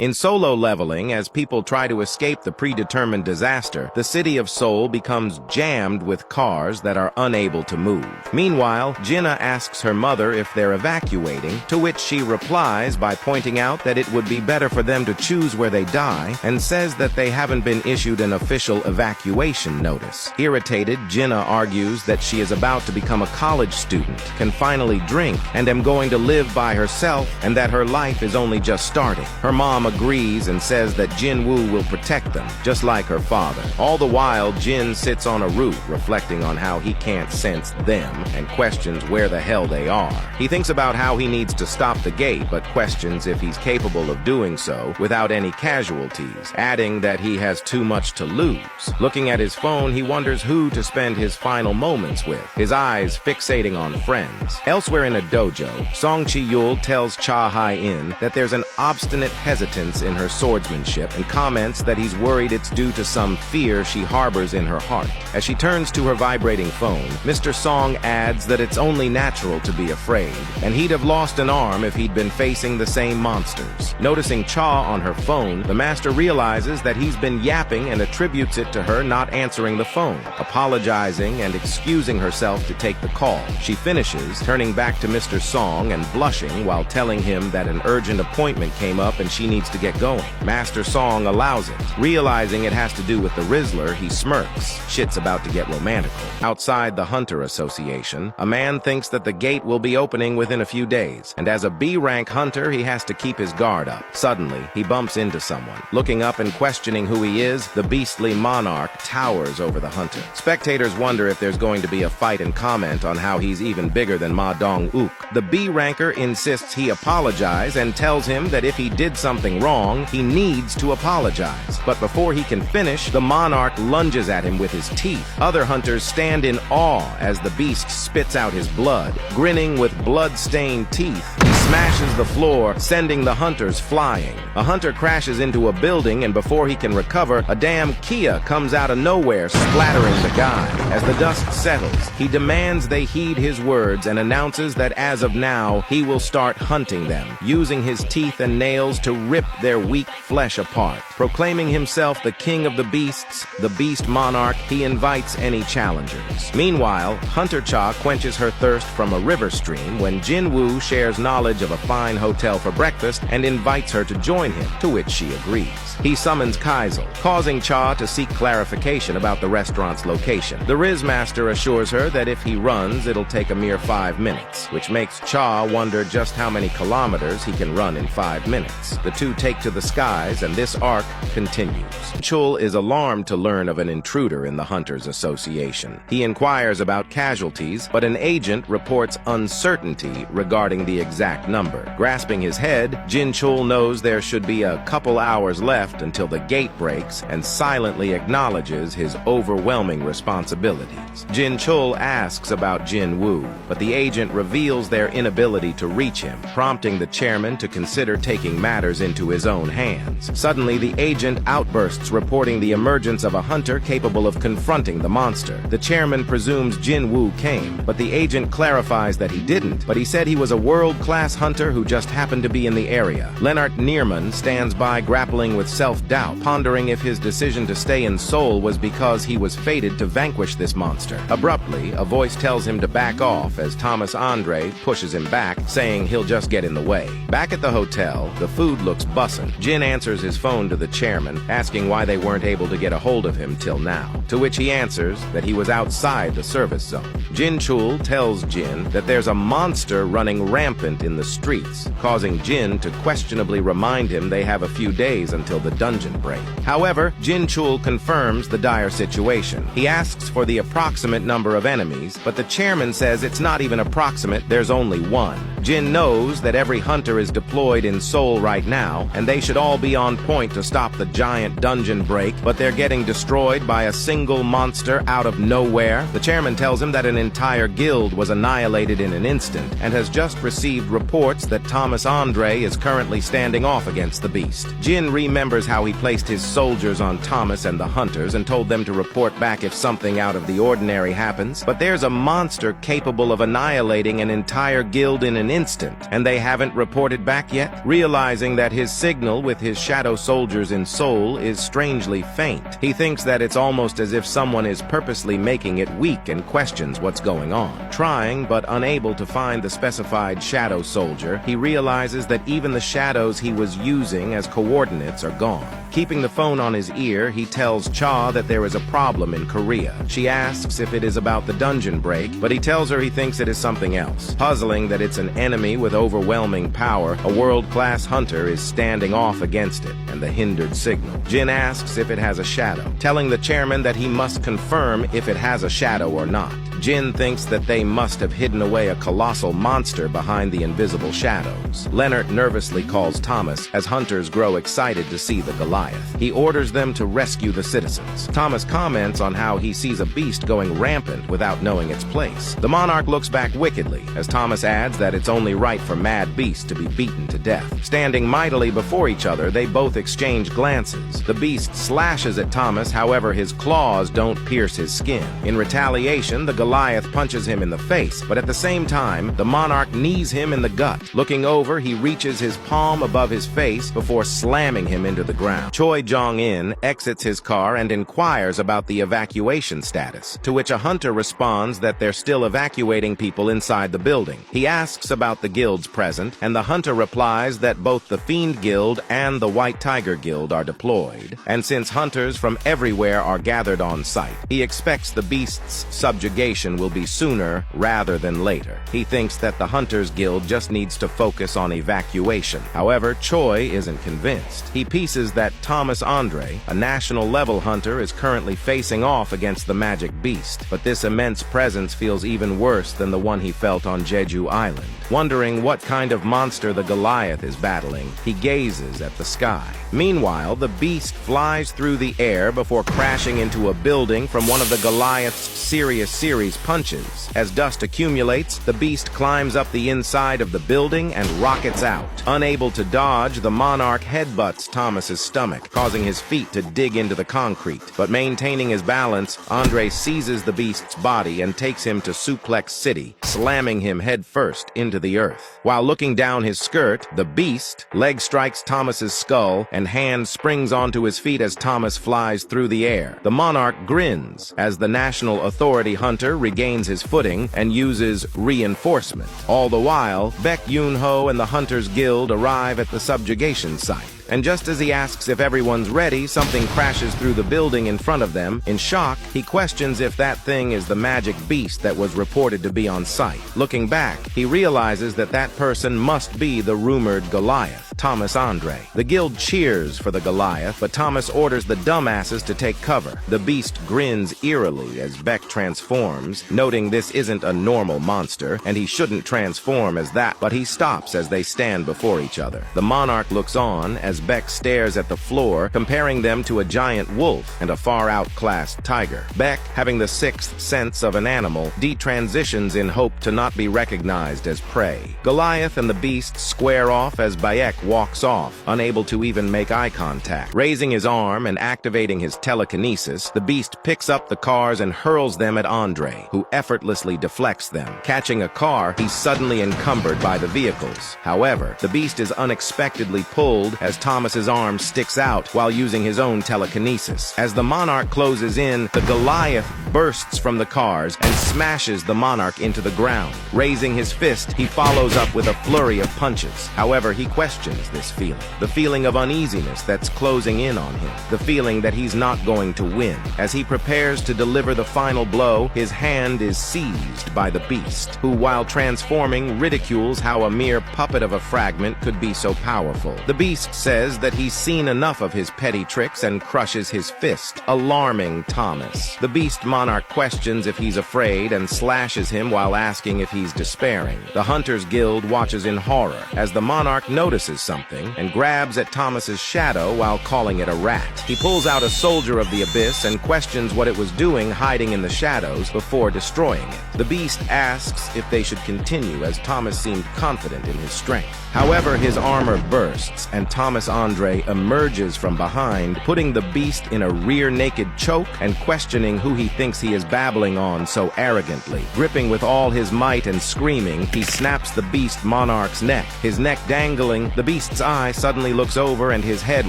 In solo leveling, as people try to escape the predetermined disaster, the city of Seoul becomes jammed with cars that are unable to move. Meanwhile, Jinna asks her mother if they're evacuating, to which she replies by pointing out that it would be better for them to choose where they die, and says that they haven't been issued an official evacuation notice. Irritated, Jinna argues that she is about to become a college student, can finally drink, and am going to live by herself, and that her life is only just starting. Her mom agrees and says that Jin-woo will protect them, just like her father. All the while, Jin sits on a roof, reflecting on how he can't sense them and questions where the hell they are. He thinks about how he needs to stop the gate, but questions if he's capable of doing so without any casualties, adding that he has too much to lose. Looking at his phone, he wonders who to spend his final moments with, his eyes fixating on friends. Elsewhere in a dojo, Song Chi-yul tells Cha Hai-in that there's an obstinate hesitance in her swordsmanship and comments that he's worried it's due to some fear she harbors in her heart. As she turns to her vibrating phone, Mr. Song adds that it's only natural to be afraid, and he'd have lost an arm if he'd been facing the same monsters. Noticing Cha on her phone, the master realizes that he's been yapping and attributes it to her not answering the phone, apologizing and excusing herself to take the call. She finishes, turning back to Mr. Song and blushing while telling him that an urgent appointment came up and she needs to get going. Master Song allows it. Realizing it has to do with the Rizzler, he smirks. Shit's about to get romantical. Outside the Hunter Association, a man thinks that the gate will be opening within a few days, and as a B-rank hunter, he has to keep his guard up. Suddenly, he bumps into someone. Looking up and questioning who he is, the beastly monarch towers over the hunter. Spectators wonder if there's going to be a fight and comment on how he's even bigger than Ma Dong-wook. The B-ranker insists he apologize and tells him that if he did something wrong, he needs to apologize. But before he can finish, the monarch lunges at him with his teeth. Other hunters stand in awe as the beast spits out his blood. Grinning with blood-stained teeth, he smashes the floor, sending the hunters flying. A hunter crashes into a building, and before he can recover, a damn Kia comes out of nowhere, splattering the guy. As the dust settles, he demands they heed his words and announces that as of now, he will start hunting them, using his teeth and nails to rip their weak flesh apart. Proclaiming himself the king of the beasts, the beast monarch, he invites any challengers. Meanwhile, Hunter Cha quenches her thirst from a river stream when Jin-woo shares knowledge of a fine hotel for breakfast and invites her to join him, to which she agrees. He summons Kaisel, causing Cha to seek clarification about the restaurant's location. The Riz Master assures her that if he runs, it'll take a mere 5 minutes, which makes Cha wonder just how many kilometers he can run in 5 minutes. The two take to the skies, and this arc continues. Chul is alarmed to learn of an intruder in the Hunters Association. He inquires about casualties, but an agent reports uncertainty regarding the exact number. Grasping his head, Jin Chul knows there should be a couple hours left until the gate breaks and silently acknowledges his overwhelming responsibilities. Jin Chul asks about Jin-woo, but the agent reveals their inability to reach him, prompting the chairman to consider taking matters into his own hands. Suddenly, the agent outbursts, reporting the emergence of a hunter capable of confronting the monster. The chairman presumes Jin-woo came, but the agent clarifies that he didn't, but he said he was a world-class hunter who just happened to be in the area. Lennart Nierman stands by, grappling with self-doubt, pondering if his decision to stay in Seoul was because he was fated to vanquish this monster. Abruptly, a voice tells him to back off as Thomas Andre pushes him back, saying he'll just get in the way. Back at the hotel, the food looks bussin'. Jin answers his phone to the chairman, asking why they weren't able to get a hold of him till now, to which he answers that he was outside the service zone. Jin Chul tells Jin that there's a monster running rampant in the streets, causing Jin to questionably remind him they have a few days until the dungeon break. However, Jin Chul confirms the dire situation. He asks for the approximate number of enemies, but the chairman says it's not even approximate, there's only one. Jin knows that every hunter is deployed in Seoul right now, and they should all be on point to stop the giant dungeon break, but they're getting destroyed by a single monster out of nowhere. The chairman tells him that an entire guild was annihilated in an instant, and has just received reports reports that Thomas Andre is currently standing off against the beast. Jin remembers how he placed his soldiers on Thomas and the hunters and told them to report back if something out of the ordinary happens, but there's a monster capable of annihilating an entire guild in an instant, and they haven't reported back yet? Realizing that his signal with his shadow soldiers in Seoul is strangely faint, he thinks that it's almost as if someone is purposely making it weak and questions what's going on. Trying but unable to find the specified shadow soldier, he realizes that even the shadows he was using as coordinates are gone. Keeping the phone on his ear, he tells Cha that there is a problem in Korea. She asks if it is about the dungeon break, but he tells her he thinks it is something else. Puzzling that it's an enemy with overwhelming power, a world-class hunter is standing off against it, and the hindered signal. Jin asks if it has a shadow, telling the chairman that he must confirm if it has a shadow or not. Jin thinks that they must have hidden away a colossal monster behind the invisible shadows. Leonard nervously calls Thomas as hunters grow excited to see the Goliath. He orders them to rescue the citizens. Thomas comments on how he sees a beast going rampant without knowing its place. The monarch looks back wickedly as Thomas adds that it's only right for mad beasts to be beaten to death. Standing mightily before each other, they both exchange glances. The beast slashes at Thomas, however his claws don't pierce his skin. In retaliation, the Goliath punches him in the face, but at the same time, the monarch knees him in the gut. Looking over, he reaches his palm above his face before slamming him into the ground. Choi Jong-in exits his car and inquires about the evacuation status, to which a hunter responds that they're still evacuating people inside the building. He asks about the guilds present, and the hunter replies that both the Fiend Guild and the White Tiger Guild are deployed, and since hunters from everywhere are gathered on site, he expects the beast's subjugation will be sooner rather than later. He thinks that the Hunters Guild just needs to focus on evacuation. However, Choi isn't convinced. He pieces that Thomas Andre, a national-level hunter, is currently facing off against the magic beast, but this immense presence feels even worse than the one he felt on Jeju Island. Wondering what kind of monster the Goliath is battling, he gazes at the sky. Meanwhile, the beast flies through the air before crashing into a building from one of the Goliath's serious series punches. As dust accumulates, the beast climbs up the inside of the building and rockets out. Unable to dodge, the monarch headbutts Thomas's stomach, causing his feet to dig into the concrete. But maintaining his balance, Andre seizes the beast's body and takes him to Suplex City, slamming him headfirst into the earth. While looking down his skirt, the beast leg strikes Thomas's skull and hand springs onto his feet as Thomas flies through the air. The monarch grins as the National Authority hunter regains his footing and uses reinforcement. All the while, Baek Yoon-ho and the Hunters Guild arrive at the subjugation site. And just as he asks if everyone's ready, something crashes through the building in front of them. In shock, he questions if that thing is the magic beast that was reported to be on site. Looking back, he realizes that that person must be the rumored Goliath, Thomas Andre. The guild cheers for the Goliath, but Thomas orders the dumbasses to take cover. The beast grins eerily as Baek transforms, noting this isn't a normal monster, and he shouldn't transform as that, but he stops as they stand before each other. The monarch looks on as Baek stares at the floor, comparing them to a giant wolf and a far-outclassed tiger. Baek, having the sixth sense of an animal, detransitions in hope to not be recognized as prey. Goliath and the beast square off as Baek walks off, unable to even make eye contact. Raising his arm and activating his telekinesis, the beast picks up the cars and hurls them at Andre, who effortlessly deflects them. Catching a car, he's suddenly encumbered by the vehicles. However, the beast is unexpectedly pulled as Thomas's arm sticks out while using his own telekinesis. As the monarch closes in, the Goliath bursts from the cars and smashes the monarch into the ground. Raising his fist, he follows up with a flurry of punches. However, he questions this feeling. The feeling of uneasiness that's closing in on him. The feeling that he's not going to win. As he prepares to deliver the final blow, his hand is seized by the beast, who, while transforming, ridicules how a mere puppet of a fragment could be so powerful. The beast says that he's seen enough of his petty tricks and crushes his fist, alarming Thomas. The beast monarch questions if he's afraid and slashes him while asking if he's despairing. The Hunters Guild watches in horror as the monarch notices notices something and grabs at Thomas's shadow while calling it a rat. He pulls out a soldier of the abyss and questions what it was doing hiding in the shadows before destroying it. The beast asks if they should continue, as Thomas seemed confident in his strength. However, his armor bursts and Thomas Andre emerges from behind, putting the beast in a rear naked choke and questioning who he thinks he is babbling on so arrogantly. Gripping with all his might and screaming, he snaps the beast Monarch's neck. His neck dangling, the beast's eye suddenly looks over and his head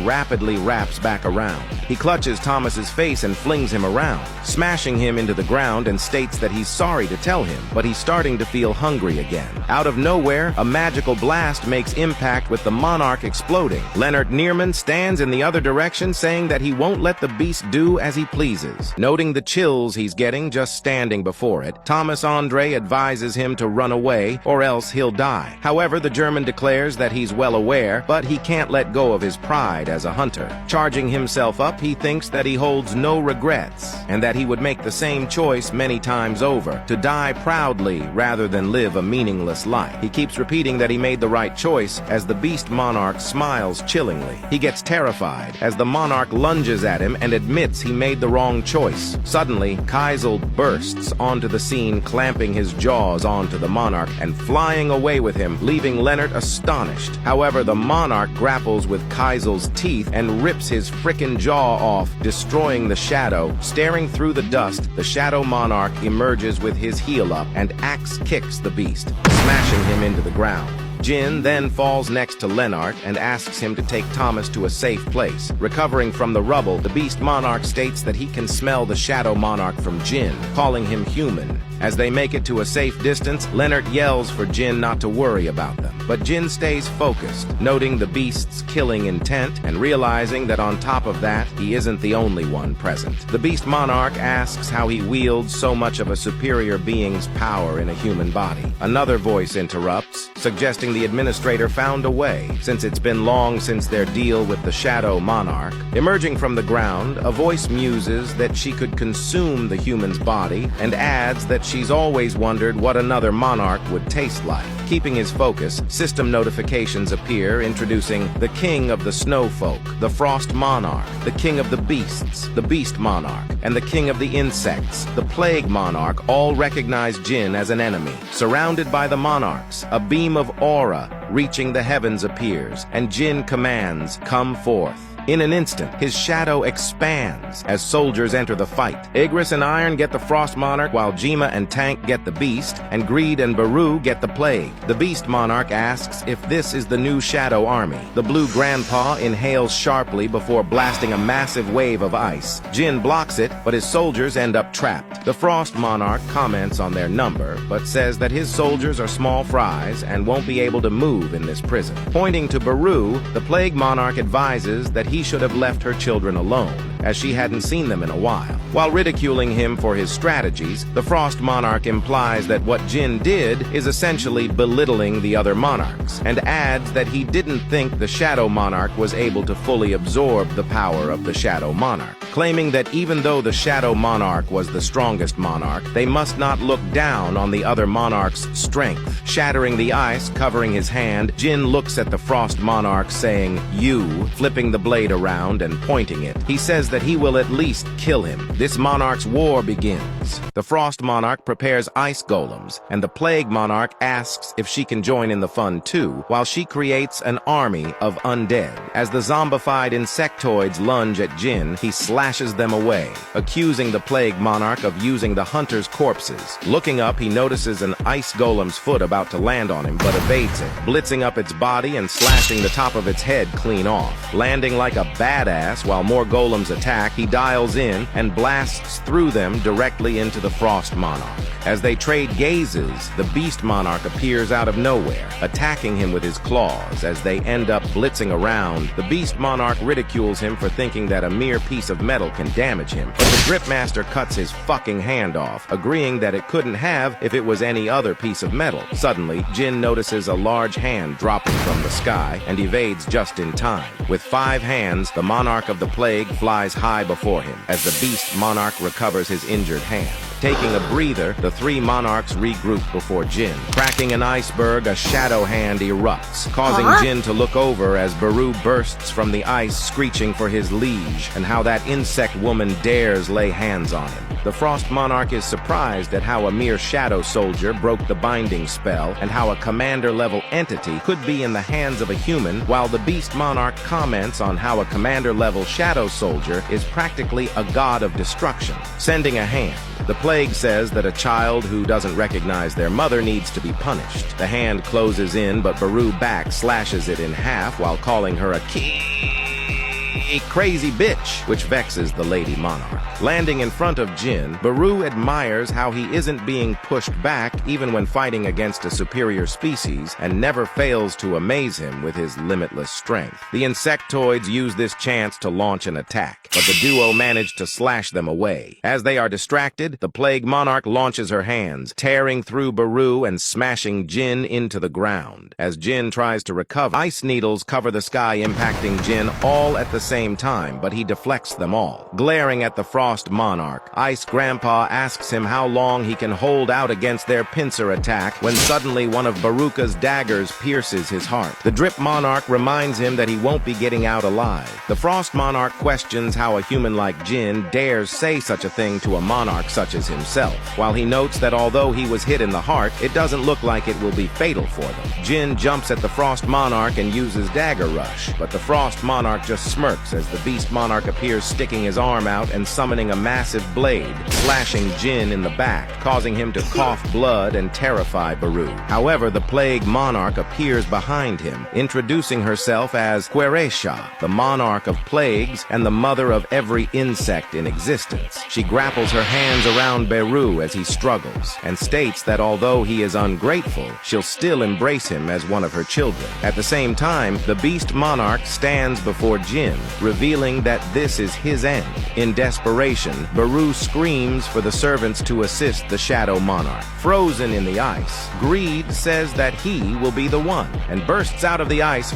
rapidly wraps back around. He clutches Thomas's face and flings him around, smashing him into the ground, and states that he's sorry to tell him, but he's starting to feel hungry again. Out of nowhere, a magical blast makes impact with the monarch exploding. Leonard Nierman stands in the other direction, saying that he won't let the beast do as he pleases. Noting the chills he's getting just standing before it, Thomas Andre advises him to run away or else he'll die. However, the German declares that he's well aware, but he can't let go of his pride as a hunter. Charging himself up, he thinks that he holds no regrets and that he would make the same choice many times over, to die proudly rather than live a meaningless life. He keeps repeating that he made the right choice as the beast monarch smiles chillingly. He gets terrified as the monarch lunges at him and admits he made the wrong choice. Suddenly, Kaisel bursts onto the scene, clamping his jaws onto the monarch and flying away with him, leaving Leonard astonished. However, the monarch grapples with Kaisel's teeth and rips his frickin' jaw off, destroying the shadow. Staring through the dust, the shadow monarch emerges with his heel up and axe kicks the beast, smashing him into the ground. Jin then falls next to Leonard and asks him to take Thomas to a safe place. Recovering from the rubble, the beast monarch states that he can smell the shadow monarch from Jin, calling him human. As they make it to a safe distance, Leonard yells for Jin not to worry about them. But Jin stays focused, noting the beast's killing intent and realizing that on top of that, he isn't the only one present. The beast monarch asks how he wields so much of a superior being's power in a human body. Another voice interrupts, suggesting the administrator found a way, since it's been long since their deal with the shadow monarch. Emerging from the ground, a voice muses that she could consume the human's body and adds that she's always wondered what another monarch would taste like. Keeping his focus, system notifications appear introducing the king of the snowfolk, the frost monarch, the king of the beasts, the beast monarch, and the king of the insects, the plague monarch. All recognize Jin as an enemy. Surrounded by the monarchs, a beam of aura reaching the heavens appears, and Jin commands, "Come forth." In an instant, his shadow expands as soldiers enter the fight. Igris and Iron get the Frost Monarch, while Jima and Tank get the Beast, and Greed and Baru get the Plague. The Beast Monarch asks if this is the new Shadow Army. The Blue Grandpa inhales sharply before blasting a massive wave of ice. Jin blocks it, but his soldiers end up trapped. The Frost Monarch comments on their number, but says that his soldiers are small fries and won't be able to move in this prison. Pointing to Baru, the Plague Monarch advises that he should have left her children alone, as she hadn't seen them in a while. While ridiculing him for his strategies, the Frost Monarch implies that what Jin did is essentially belittling the other monarchs, and adds that he didn't think the Shadow Monarch was able to fully absorb the power of the Shadow Monarch, claiming that even though the Shadow Monarch was the strongest monarch, they must not look down on the other monarch's strength. Shattering the ice covering his hand, Jin looks at the Frost Monarch saying, "You," flipping the blade around and pointing it. He says that he will at least kill him. This monarch's war begins. The Frost Monarch prepares ice golems, and the Plague Monarch asks if she can join in the fun too, while she creates an army of undead. As the zombified insectoids lunge at Jin, he slashes them away, accusing the Plague Monarch of using the hunter's corpses. Looking up, he notices an ice golem's foot about to land on him, but evades it, blitzing up its body and slashing the top of its head clean off. Landing like a badass while more golems attack, he dials in and blasts through them directly into the Frost Monarch. As they trade gazes, the Beast Monarch appears out of nowhere, attacking him with his claws. As they end up blitzing around, the Beast Monarch ridicules him for thinking that a mere piece of metal can damage him, but the Grip Master cuts his fucking hand off, agreeing that it couldn't have if it was any other piece of metal. Suddenly, Jin notices a large hand dropping from the sky and evades just in time. With 5 hands, the Monarch of the Plague flies high before him as the Beast Monarch recovers his injured hand. Taking a breather, the three monarchs regroup before Jin. Cracking an iceberg, a shadow hand erupts, causing Jin to look over as Baru bursts from the ice, screeching for his liege, and how that insect woman dares lay hands on him. The Frost Monarch is surprised at how a mere shadow soldier broke the binding spell, and how a commander-level entity could be in the hands of a human, while the Beast Monarch comments on how a commander-level shadow soldier is practically a god of destruction. Sending a hand, the plague says that a child who doesn't recognize their mother needs to be punished. The hand closes in, but Baru back slashes it in half while calling her a crazy bitch, which vexes the Lady Monarch. Landing in front of Jin, Baru admires how he isn't being pushed back even when fighting against a superior species, and never fails to amaze him with his limitless strength. The insectoids use this chance to launch an attack, but the duo manage to slash them away. As they are distracted, the Plague Monarch launches her hands, tearing through Baru and smashing Jin into the ground. As Jin tries to recover, ice needles cover the sky, impacting Jin all at the same time, but he deflects them all. Glaring at the Frost Monarch, Ice Grandpa asks him how long he can hold out against their pincer attack when suddenly one of Baruka's daggers pierces his heart. The Drip Monarch reminds him that he won't be getting out alive. The Frost Monarch questions how a human like Jin dares say such a thing to a monarch such as himself, while he notes that although he was hit in the heart, it doesn't look like it will be fatal for them. Jin jumps at the Frost Monarch and uses Dagger Rush, but the Frost Monarch just smirks as the Beast Monarch appears, sticking his arm out and summoning a massive blade, slashing Jin in the back, causing him to cough blood and terrify Baru. However, the Plague Monarch appears behind him, introducing herself as Queresha, the monarch of plagues and the mother of every insect in existence. She grapples her hands around Baru as he struggles, and states that although he is ungrateful, she'll still embrace him as one of her children. At the same time, the Beast Monarch stands before Jin, revealing that this is his end. In desperation, Baru screams for the servants to assist the Shadow Monarch. Frozen in the ice, Greed says that he will be the one, and bursts out of the ice,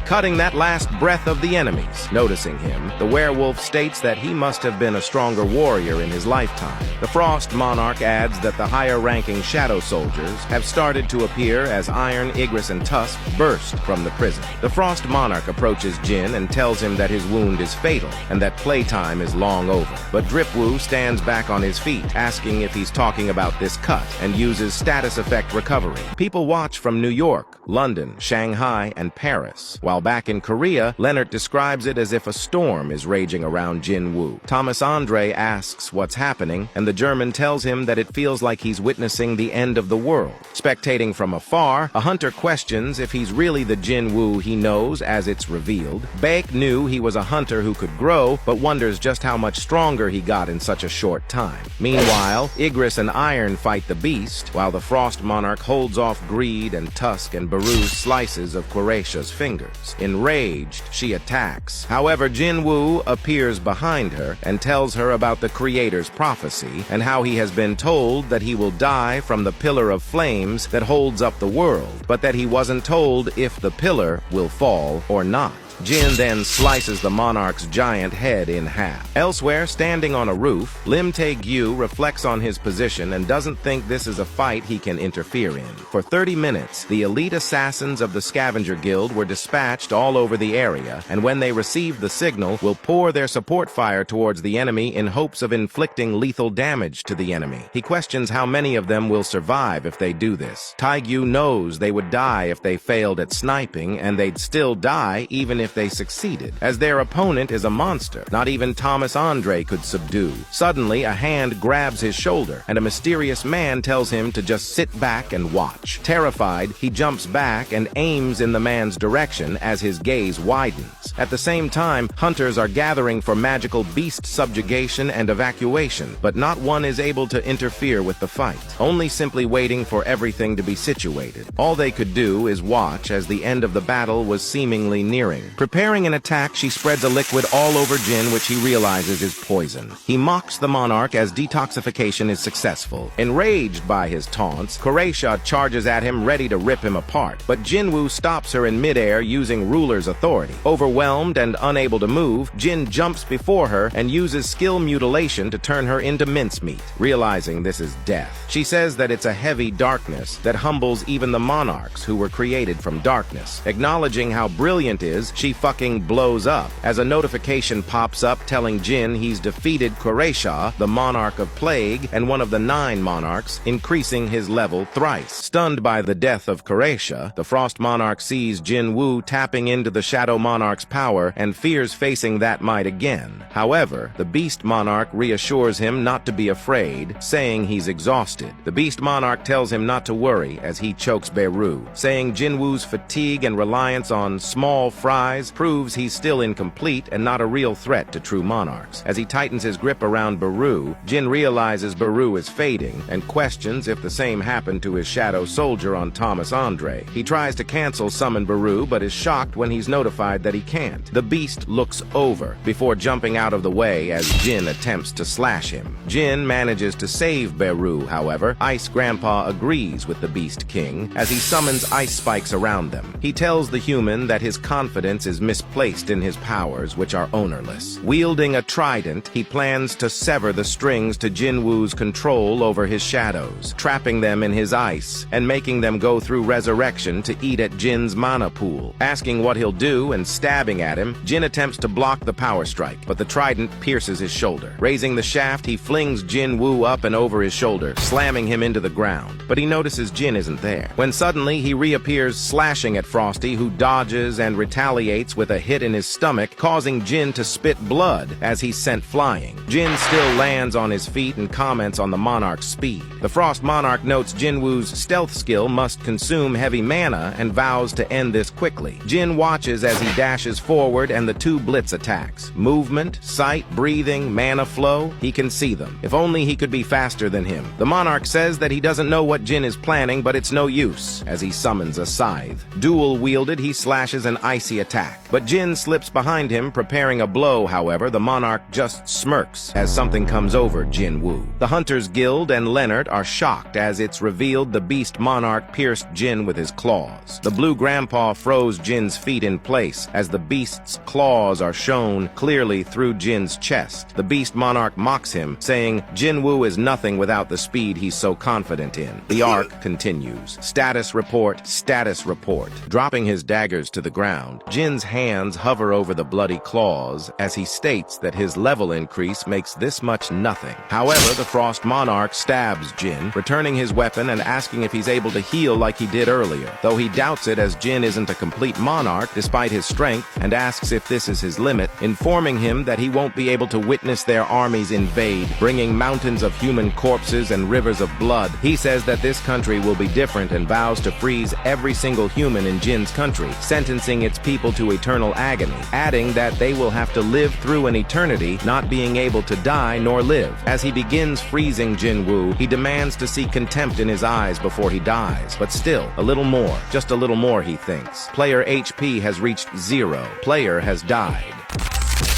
cutting that last breath of the enemies. Noticing him, the werewolf states that he must have been a stronger warrior in his lifetime. The Frost Monarch adds that the higher-ranking Shadow Soldiers have started to appear as Iron, Igris, and Tusk burst from the prison. The Frost Monarch approaches Jin and tells him that his wound is fatal and that playtime is long over. But JinWoo stands back on his feet, asking if he's talking about this cut, and uses status effect recovery. People watch from New York, London, Shanghai, and Paris. While back in Korea, Leonard describes it as if a storm is raging around JinWoo. Thomas Andre asks what's happening, and the German tells him that it feels like he's witnessing the end of the world. Spectating from afar, a hunter questions if he's really the JinWoo he knows, as it's revealed. Baek knew he was a hunter who could grow, but wonders just how much stronger he got in such a short time. Meanwhile, Igris and Iron fight the beast, while the Frost Monarch holds off Greed and Tusk and Baru's slices of Queresha's fingers. Enraged, she attacks. However, JinWoo appears behind her and tells her about the Creator's prophecy and how he has been told that he will die from the pillar of flames that holds up the world, but that he wasn't told if the pillar will fall or not. Jin then slices the monarch's giant head in half. Elsewhere, standing on a roof, Lim Tae-gyu reflects on his position and doesn't think this is a fight he can interfere in. For 30 minutes, the elite assassins of the Scavenger Guild were dispatched all over the area, and when they receive the signal, will pour their support fire towards the enemy in hopes of inflicting lethal damage to the enemy. He questions how many of them will survive if they do this. Tae-gyu knows they would die if they failed at sniping, and they'd still die even if they succeeded, as their opponent is a monster not even Thomas Andre could subdue. Suddenly, a hand grabs his shoulder, and a mysterious man tells him to just sit back and watch. Terrified, he jumps back and aims in the man's direction as his gaze widens. At the same time, hunters are gathering for magical beast subjugation and evacuation, but not one is able to interfere with the fight, only simply waiting for everything to be situated. All they could do is watch as the end of the battle was seemingly nearing. Preparing an attack, she spreads a liquid all over Jin, which he realizes is poison. He mocks the monarch as detoxification is successful. Enraged by his taunts, Croatia charges at him, ready to rip him apart. But Jinwoo stops her in midair using ruler's authority. Overwhelmed and unable to move, Jin jumps before her and uses skill mutilation to turn her into mincemeat. Realizing this is death, she says that it's a heavy darkness that humbles even the monarchs who were created from darkness. Acknowledging how brilliant is, she fucking blows up as a notification pops up telling Jin he's defeated Croatia, the monarch of plague and one of the 9 monarchs, increasing his level thrice. Stunned by the death of Croatia, the Frost Monarch sees Jin-woo tapping into the Shadow Monarch's power and fears facing that might again. However, the Beast Monarch reassures him not to be afraid, saying he's exhausted. The Beast Monarch tells him not to worry as he chokes Beru, saying Jin-woo's fatigue and reliance on small fries proves he's still incomplete and not a real threat to true monarchs. As he tightens his grip around Beru, Jin realizes Beru is fading and questions if the same happened to his shadow soldier on Thomas Andre. He tries to cancel summon Beru but is shocked when he's notified that he can't. The beast looks over before jumping out of the way as Jin attempts to slash him. Jin manages to save Beru, however. Ice Grandpa agrees with the Beast King as he summons ice spikes around them. He tells the human that his confidence is misplaced in his powers, which are ownerless. Wielding a trident, he plans to sever the strings to Jinwoo's control over his shadows, trapping them in his ice and making them go through resurrection to eat at Jin's mana pool. Asking what he'll do and stabbing at him, Jin attempts to block the power strike, but the trident pierces his shoulder. Raising the shaft, he flings Jinwoo up and over his shoulder, slamming him into the ground. But he notices Jin isn't there, when suddenly he reappears slashing at Frosty, who dodges and retaliates with a hit in his stomach, causing Jin to spit blood as he's sent flying. Jin still lands on his feet and comments on the monarch's speed. The Frost Monarch notes Jinwoo's stealth skill must consume heavy mana and vows to end this quickly. Jin watches as he dashes forward and the 2 blitz attacks. Movement, sight, breathing, mana flow, he can see them. If only he could be faster than him. The monarch says that he doesn't know what Jin is planning, but it's no use, as he summons a scythe. Dual wielded, he slashes an icy attack. But Jin slips behind him, preparing a blow. However, the monarch just smirks as something comes over Jin-woo. The Hunters Guild and Leonard are shocked as it's revealed the Beast Monarch pierced Jin with his claws. The Blue Grandpa froze Jin's feet in place as the beast's claws are shown clearly through Jin's chest. The Beast Monarch mocks him, saying Jin-woo is nothing without the speed he's so confident in. The arc continues. Status report, status report. Dropping his daggers to the ground, Jin's hands hover over the bloody claws as he states that his level increase makes this much nothing. However, the Frost Monarch stabs Jin, returning his weapon and asking if he's able to heal like he did earlier, though he doubts it as Jin isn't a complete monarch despite his strength and asks if this is his limit, informing him that he won't be able to witness their armies invade, bringing mountains of human corpses and rivers of blood. He says that this country will be different and vows to freeze every single human in Jin's country, sentencing its people to eternal agony, adding that they will have to live through an eternity, not being able to die nor live. As he begins freezing Jin-woo, he demands to see contempt in his eyes before he dies, but still, a little more, just a little more, he thinks. Player HP has reached 0. Player has died.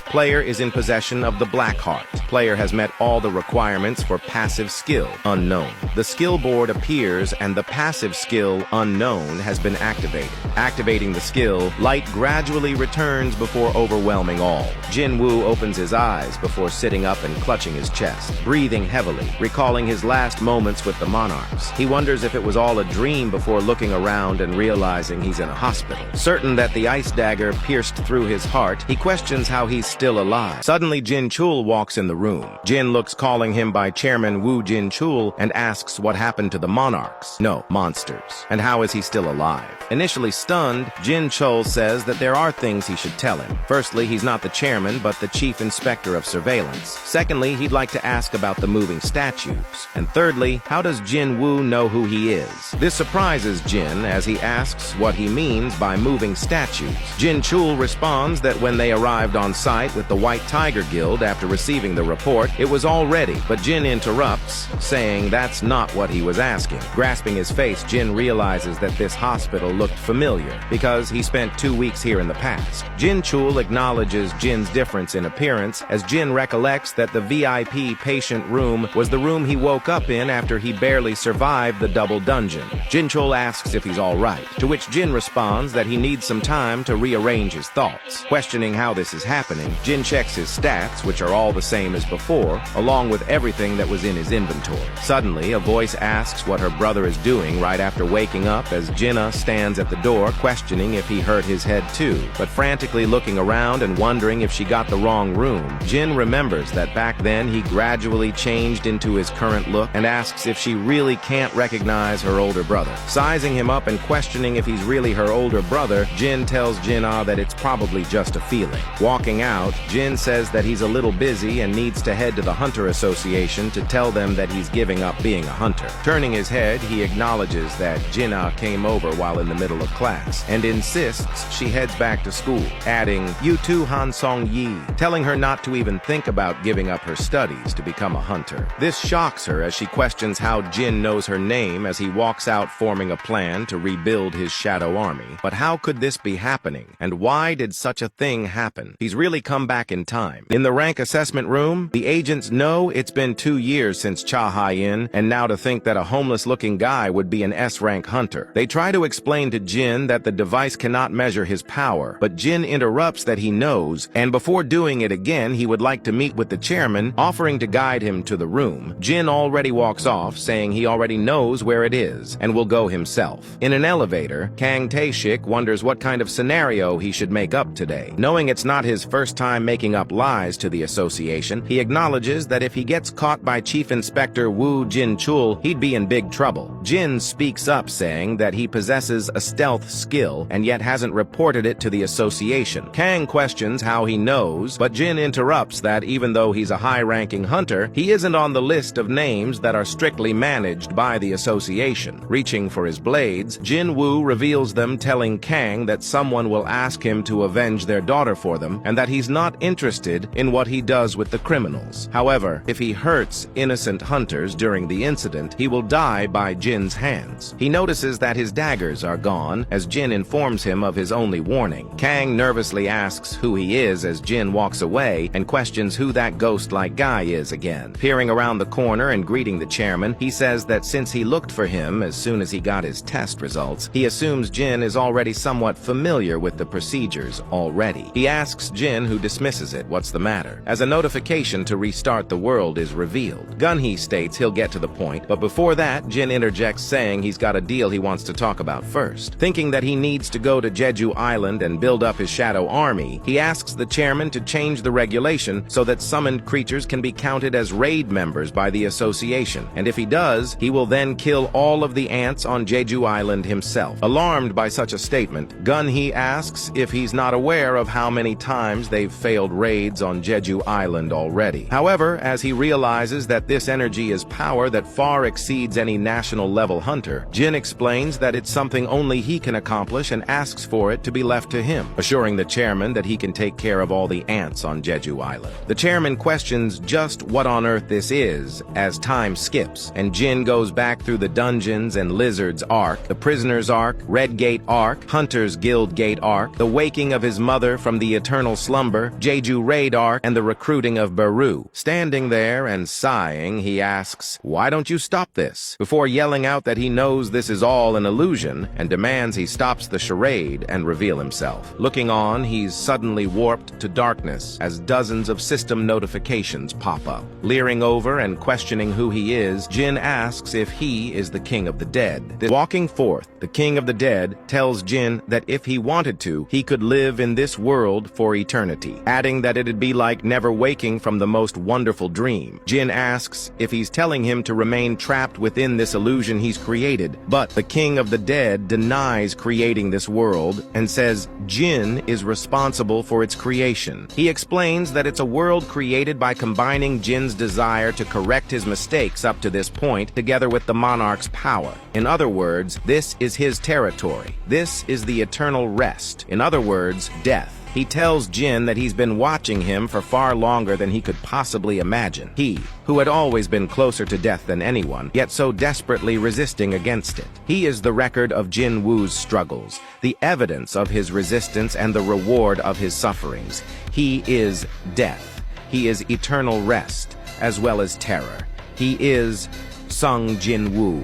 Player is in possession of the Black Heart. Player has met all the requirements for passive skill, unknown. The skill board appears and the passive skill, unknown, has been activated. Activating the skill, light gradually returns before overwhelming all. Jin-woo opens his eyes before sitting up and clutching his chest, breathing heavily, recalling his last moments with the Monarchs. He wonders if it was all a dream before looking around and realizing he's in a hospital. Certain that the ice dagger pierced through his heart, he questions how he's still alive. Suddenly, Jin-chul walks in the room. Jin looks calling him by Chairman Woo Jin-chul and asks what happened to the Monarchs. No, monsters. And how is he still alive? Initially stunned, Jin-chul says that there are things he should tell him. Firstly, he's not the chairman, but the chief inspector of surveillance. Secondly, he'd like to ask about the moving statues. And thirdly, how does Jin-woo know who he is? This surprises Jin as he asks what he means by moving statues. Jin-chul responds that when they arrived on site, fight with the White Tiger Guild after receiving the report. It was all ready, but Jin interrupts, saying that's not what he was asking. Grasping his face, Jin realizes that this hospital looked familiar because he spent 2 weeks here in the past. Jin-chul acknowledges Jin's difference in appearance as Jin recollects that the VIP patient room was the room he woke up in after he barely survived the double dungeon. Jin-chul asks if he's all right, to which Jin responds that he needs some time to rearrange his thoughts. Questioning how this is happening, Jin checks his stats, which are all the same as before, along with everything that was in his inventory. Suddenly, a voice asks what her brother is doing right after waking up as Jinna stands at the door questioning if he hurt his head too, but frantically looking around and wondering if she got the wrong room. Jin remembers that back then he gradually changed into his current look and asks if she really can't recognize her older brother. Sizing him up and questioning if he's really her older brother, Jin tells Jinna that it's probably just a feeling. Walking out, Jin says that he's a little busy and needs to head to the Hunter Association to tell them that he's giving up being a hunter. Turning his head, he acknowledges that Jinna came over while in the middle of class and insists she heads back to school, adding, "You too, Han Song-yi," telling her not to even think about giving up her studies to become a hunter. This shocks her as she questions how Jin knows her name as he walks out forming a plan to rebuild his shadow army. But how could this be happening? And why did such a thing happen? He's really come back in time. In the rank assessment room, the agents know it's been 2 years since Cha Hai-in, and now to think that a homeless-looking guy would be an S-rank hunter. They try to explain to Jin that the device cannot measure his power, but Jin interrupts that he knows, and before doing it again, he would like to meet with the chairman, offering to guide him to the room. Jin already walks off, saying he already knows where it is, and will go himself. In an elevator, Kang Tae-shik wonders what kind of scenario he should make up today. Knowing it's not his first time making up lies to the association, he acknowledges that if he gets caught by Chief Inspector Woo Jin-chul, he'd be in big trouble. Jin speaks up, saying that he possesses a stealth skill and yet hasn't reported it to the association. Kang questions how he knows, but Jin interrupts that even though he's a high-ranking hunter, he isn't on the list of names that are strictly managed by the association. Reaching for his blades, Jin-woo reveals them, telling Kang that someone will ask him to avenge their daughter for them and that he's not interested in what he does with the criminals. However, if he hurts innocent hunters during the incident, he will die by Jin's hands. He notices that his daggers are gone as Jin informs him of his only warning. Kang nervously asks who he is as Jin walks away and questions who that ghost-like guy is again. Peering around the corner and greeting the chairman, he says that since he looked for him as soon as he got his test results, he assumes Jin is already somewhat familiar with the procedures already. He asks Jin, who dismisses it, what's the matter, as a notification to restart the world is revealed. Gun-hee states he'll get to the point, but before that, Jin interjects saying he's got a deal he wants to talk about first. Thinking that he needs to go to Jeju Island and build up his shadow army, he asks the chairman to change the regulation so that summoned creatures can be counted as raid members by the association, and if he does, he will then kill all of the ants on Jeju Island himself. Alarmed by such a statement, Gun-hee asks if he's not aware of how many times they've failed raids on Jeju Island already. However, as he realizes that this energy is power that far exceeds any national-level hunter, Jin explains that it's something only he can accomplish and asks for it to be left to him, assuring the chairman that he can take care of all the ants on Jeju Island. The chairman questions just what on earth this is as time skips, and Jin goes back through the dungeons and Lizard's Arc, the Prisoner's Arc, Red Gate Arc, Hunter's Guild Gate Arc, the waking of his mother from the eternal slumber, Jeju Raid Arc, and the recruiting of Baru. Standing there and sighing, he asks, "Why don't you stop this?" before yelling out that he knows this is all an illusion and demands he stops the charade and reveal himself. Looking on, he's suddenly warped to darkness as dozens of system notifications pop up. Leering over and questioning who he is, Jin asks if he is the King of the Dead. Walking forth, the King of the Dead tells Jin that if he wanted to, he could live in this world for eternity, adding that it'd be like never waking from the most wonderful dream. Jin asks if he's telling him to remain trapped within this illusion he's created, but the King of the Dead denies creating this world and says Jin is responsible for its creation. He explains that it's a world created by combining Jin's desire to correct his mistakes up to this point together with the monarch's power. In other words, this is his territory. This is the eternal rest. In other words, death. He tells Jin that he's been watching him for far longer than he could possibly imagine. He, who had always been closer to death than anyone, yet so desperately resisting against it. He is the record of Jin-woo's struggles, the evidence of his resistance and the reward of his sufferings. He is death. He is eternal rest, as well as terror. He is Sung Jin-woo.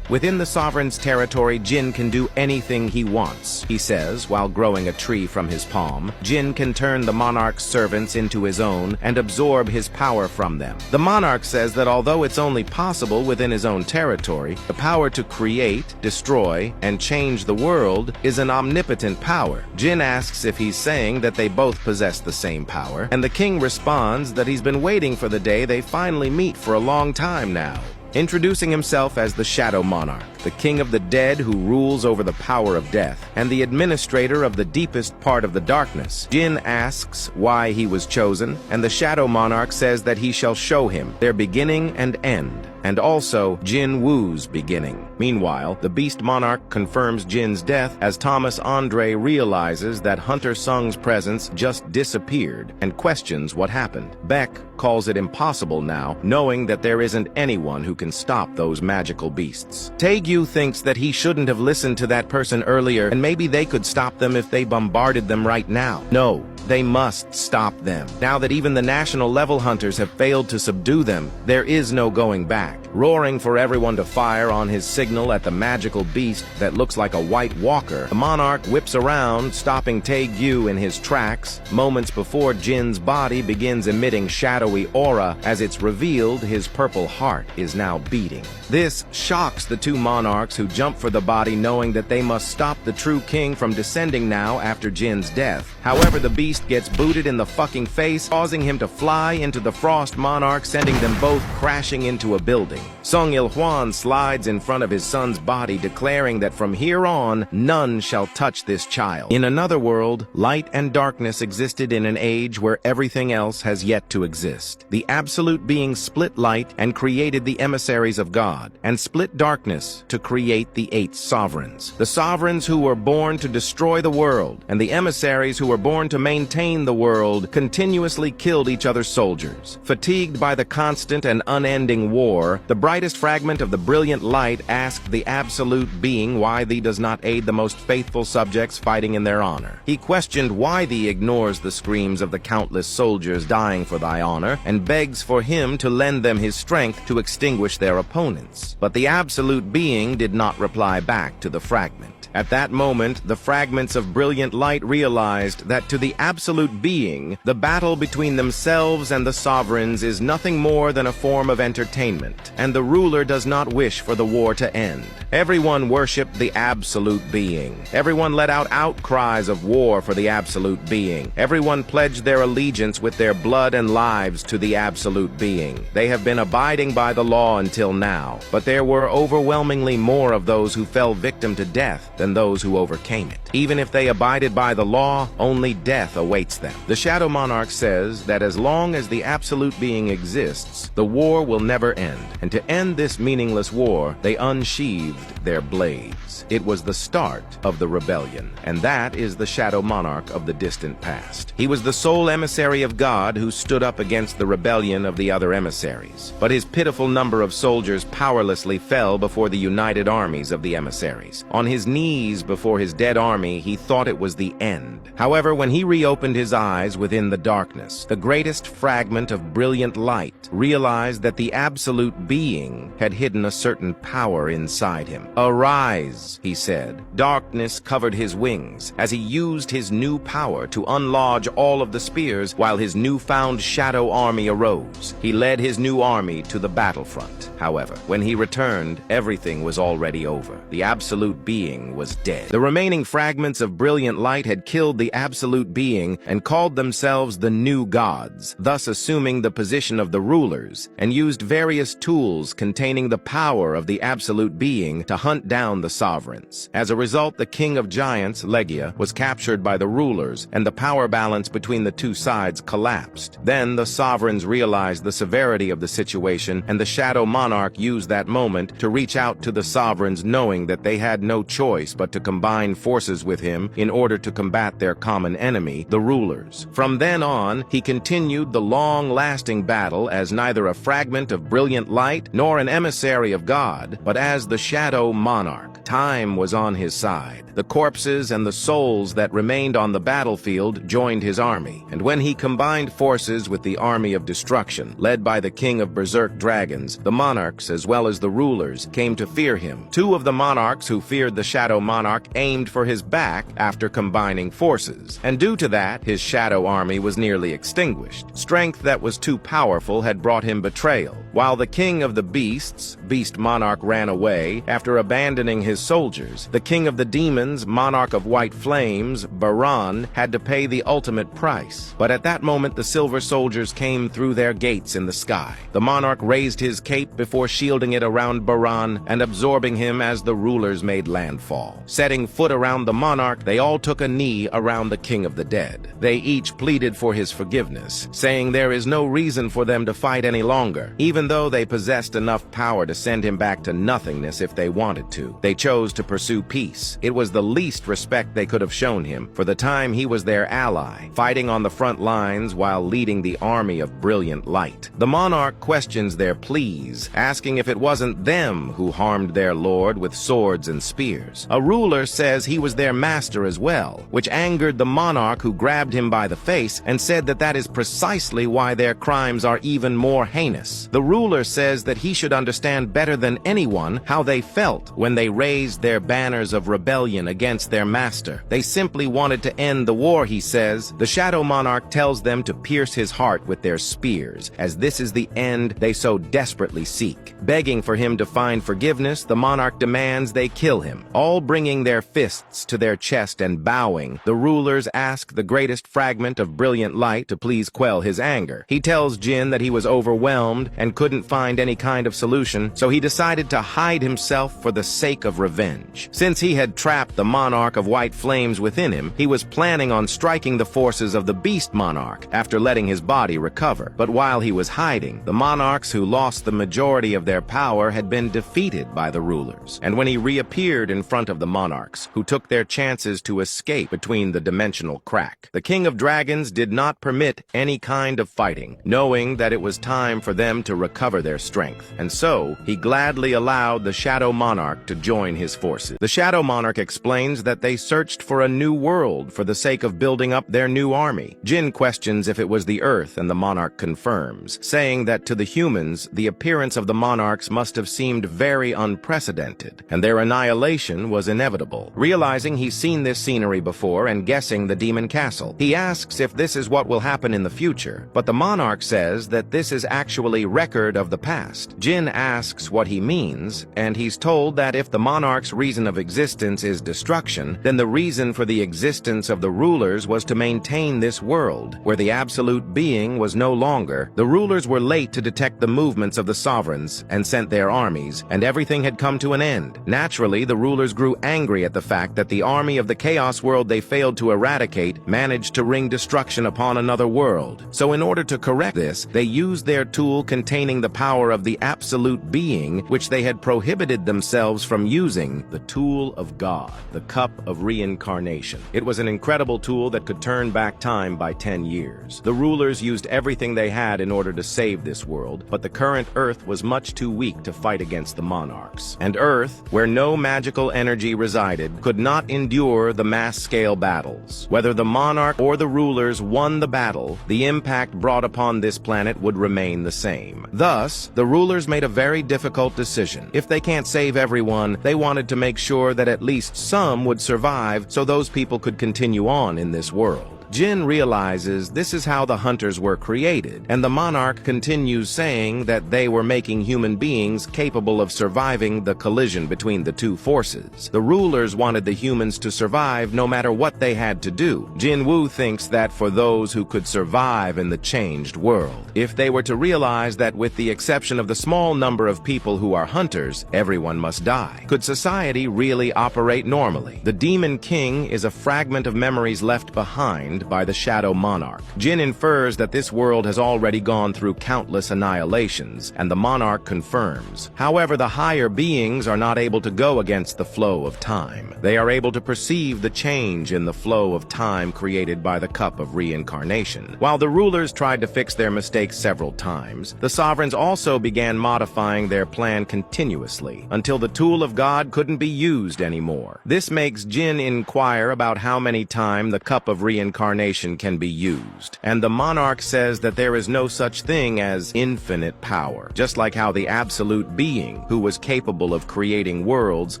Within the sovereign's territory, Jin can do anything he wants, he says, while growing a tree from his palm. Jin can turn the monarch's servants into his own and absorb his power from them. The monarch says that although it's only possible within his own territory, the power to create, destroy, and change the world is an omnipotent power. Jin asks if he's saying that they both possess the same power, and the king responds that he's been waiting for the day they finally meet for a long time now. Introducing himself as the Shadow Monarch, the king of the dead who rules over the power of death, and the administrator of the deepest part of the darkness, Jin asks why he was chosen, and the Shadow Monarch says that he shall show him their beginning and end, and also Jin-woo's beginning. Meanwhile, the Beast Monarch confirms Jin's death as Thomas Andre realizes that Hunter Sung's presence just disappeared and questions what happened. Beck calls it impossible now, knowing that there isn't anyone who can stop those magical beasts. Taegyu thinks that he shouldn't have listened to that person earlier, and maybe they could stop them if they bombarded them right now. No, they must stop them. Now that even the national level hunters have failed to subdue them, there is no going back. Roaring for everyone to fire on his signal at the magical beast that looks like a white walker, the monarch whips around, stopping Taegyu in his tracks, moments before Jin's body begins emitting shadowy aura. As it's revealed, his purple heart is now beating. This shocks the two monarchs, who jump for the body knowing that they must stop the true king from descending now after Jin's death. However, the beast gets booted in the fucking face, causing him to fly into the Frost Monarch, sending them both crashing into a building. Sung Il-hwan slides in front of his son's body, declaring that from here on, none shall touch this child. In another world, light and darkness existed in an age where everything else has yet to exist. The absolute being split light and created the emissaries of God, and split darkness to create the 8 sovereigns. The sovereigns who were born to destroy the world, and the emissaries who were born to maintain the world, continuously killed each other's soldiers. Fatigued by the constant and unending war, the brightest fragment of the brilliant light asked the absolute being why thee does not aid the most faithful subjects fighting in their honor. He questioned why thee ignores the screams of the countless soldiers dying for thy honor, and begs for him to lend them his strength to extinguish their opponents. But the absolute being did not reply back to the fragment. At that moment, the fragments of brilliant light realized that to the absolute being, the battle between themselves and the sovereigns is nothing more than a form of entertainment, and the ruler does not wish for the war to end. Everyone worshipped the absolute being. Everyone let out outcries of war for the absolute being. Everyone pledged their allegiance with their blood and lives to the absolute being. They have been abiding by the law until now, but there were overwhelmingly more of those who fell victim to death than those who overcame it. Even if they abided by the law, only death awaits them. The Shadow Monarch says that as long as the absolute being exists, the war will never end, and to end this meaningless war, they unsheathed their blades. It was the start of the rebellion, and that is the Shadow Monarch of the distant past. He was the sole emissary of God who stood up against the rebellion of the other emissaries, but his pitiful number of soldiers powerlessly fell before the united armies of the emissaries. On his knees before his dead army, he thought it was the end. However, when he reopened his eyes within the darkness, the greatest fragment of brilliant light realized that the absolute being had hidden a certain power inside him. "Arise," he said. Darkness covered his wings as he used his new power to unlodge all of the spears while his newfound shadow army arose. He led his new army to the battlefront. However, when he returned, everything was already over. The absolute being was dead. The remaining fragments of brilliant light had killed the absolute being and called themselves the new gods, thus assuming the position of the rulers, and used various tools containing the power of the absolute being to hunt down the sovereigns. As a result, the king of giants, Legia, was captured by the rulers, and the power balance between the two sides collapsed. Then the sovereigns realized the severity of the situation, and the Shadow Monarch used that moment to reach out to the sovereigns, knowing that they had no choice choice but to combine forces with him in order to combat their common enemy, the rulers. From then on, he continued the long-lasting battle as neither a fragment of brilliant light nor an emissary of God, but as the shadow monarch. Time was on his side. The corpses and the souls that remained on the battlefield joined his army, and when he combined forces with the army of destruction, led by the king of berserk dragons, the monarchs as well as the rulers came to fear him. Two of the monarchs who feared the shadow monarch aimed for his back after combining forces, and due to that, his shadow army was nearly extinguished. Strength that was too powerful had brought him betrayal. While the king of the beasts, beast monarch, ran away after abandoning his soldiers, the king of the demons, monarch of white flames, Baran, had to pay the ultimate price. But at that moment, the silver soldiers came through their gates in the sky. The monarch raised his cape before shielding it around Baran and absorbing him as the rulers made landfall. Setting foot around the monarch, they all took a knee around the king of the dead. They each pleaded for his forgiveness, saying there is no reason for them to fight any longer, even though they possessed enough power to send him back to nothingness if they wanted to. They chose to pursue peace. It was the least respect they could have shown him. For the time, he was their ally, fighting on the front lines while leading the army of brilliant light. The monarch questions their pleas, asking if it wasn't them who harmed their lord with swords and spears. A ruler says he was their master as well, which angered the monarch, who grabbed him by the face and said that that is precisely why their crimes are even more heinous. The ruler says that he should understand better than anyone how they felt when they raised their banners of rebellion against their master. They simply wanted to end the war, he says. The shadow monarch tells them to pierce his heart with their spears, as this is the end they so desperately seek. Begging for him to find forgiveness, the monarch demands they kill him. All bringing their fists to their chest and bowing, the rulers ask the greatest fragment of brilliant light to please quell his anger. He tells Jin that he was overwhelmed and couldn't find any kind of solution, so he decided to hide himself for the sake of revenge. Since he had trapped the monarch of white flames within him, he was planning on striking the forces of the beast monarch after letting his body recover. But while he was hiding, the monarchs who lost the majority of their power had been defeated by the rulers. And when he reappeared in front of the monarchs, who took their chances to escape between the dimensional crack, the king of dragons did not permit any kind of fighting, knowing that it was time for them to recover their strength. And so, he gladly allowed the shadow monarch to join his forces. The shadow monarch explains that they searched for a new world for the sake of building up their new army. Jin questions if it was the earth, and the monarch confirms, saying that to the humans, the appearance of the monarchs must have seemed very unprecedented, and their annihilation was inevitable. Realizing he's seen this scenery before and guessing the demon castle, he asks if this is what will happen in the future, but the monarch says that this is actually record of the past. Jin asks what he means, and he's told that if the monarch's reason of existence is destruction, then the reason for the existence of the rulers was to maintain this world, where the absolute being was no longer. The rulers were late to detect the movements of the sovereigns and sent their armies, and everything had come to an end. Naturally, the rulers grew angry at the fact that the army of the chaos world they failed to eradicate managed to wring destruction upon another world. So in order to correct this, they used their tool containing the power of the absolute being, which they had prohibited themselves from using, the tool of God, the cup of reincarnation. It was an incredible tool that could turn back time by 10 years. The rulers used everything they had in order to save this world, but the current Earth was much too weak to fight against the monarchs. And Earth, where no magical energy resided, could not endure the mass-scale battles. Whether the monarch or the rulers won the battle, the impact brought upon this planet would remain the same. Thus, the rulers made a very difficult decision. If they can't save everyone, they wanted to make sure that at least some would survive so those people could continue on in this world. Jin realizes this is how the hunters were created, and the monarch continues saying that they were making human beings capable of surviving the collision between the two forces. The rulers wanted the humans to survive no matter what they had to do. Jin-woo thinks that for those who could survive in the changed world, if they were to realize that with the exception of the small number of people who are hunters, everyone must die, could society really operate normally? The Demon King is a fragment of memories left behind planned by the Shadow Monarch. Jin infers that this world has already gone through countless annihilations, and the Monarch confirms. However, the higher beings are not able to go against the flow of time. They are able to perceive the change in the flow of time created by the cup of reincarnation. While the rulers tried to fix their mistakes several times, the sovereigns also began modifying their plan continuously, until the tool of God couldn't be used anymore. This makes Jin inquire about how many times the cup of reincarnation can be used, and the monarch says that there is no such thing as infinite power, just like how the absolute being, who was capable of creating worlds,